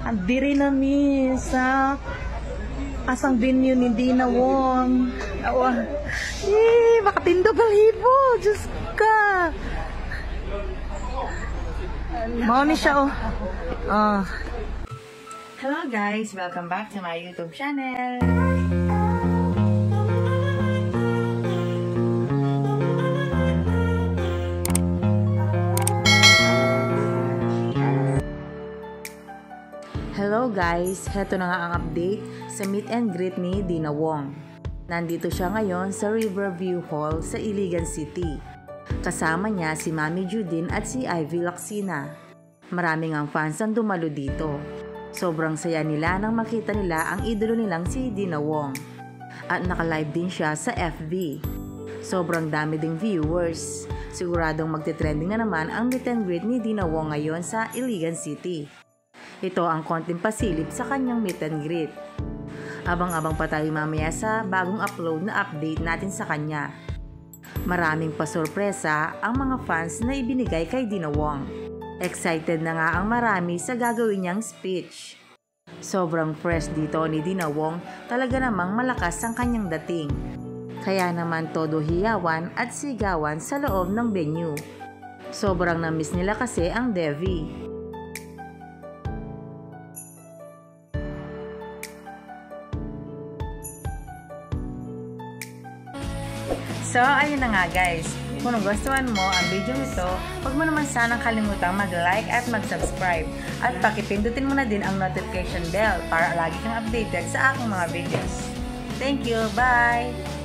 Diri na mi sa asang venue ni Dina Wong. Makatindo balibo. Diyos ka. Mao ni siya Hello guys! Welcome back to my YouTube channel! Hello guys! Heto na nga ang update sa meet and greet ni Dina Wong. Nandito siya ngayon sa Riverview Hall sa Iligan City. Kasama niya si Mami Judin at si Ivy Laksina. Maraming ang fans ang dumalo dito. Sobrang saya nila nang makita nila ang idolo nilang si Dina Wong. At naka-live din siya sa FB. Sobrang dami ding viewers. Siguradong magte-trending na naman ang meet and greet ni Dina Wong ngayon sa Iligan City. Ito ang konting pasilip sa kanyang meet and greet. Abang-abang pa tayo mamaya sa bagong upload na update natin sa kanya. Maraming pasorpresa ang mga fans na ibinigay kay Dina Wong. Excited na nga ang marami sa gagawin niyang speech. Sobrang fresh dito ni Dina Wong, talaga namang malakas ang kanyang dating. Kaya naman todo hiyawan at sigawan sa loob ng venue. Sobrang na-miss nila kasi ang Devi. So, ayun na nga guys. Kung nagustuhan mo ang video nito, huwag mo naman sanang kalimutang mag-like at mag-subscribe. At pakipindutin mo na din ang notification bell para lagi kang updated sa aking mga videos. Thank you! Bye!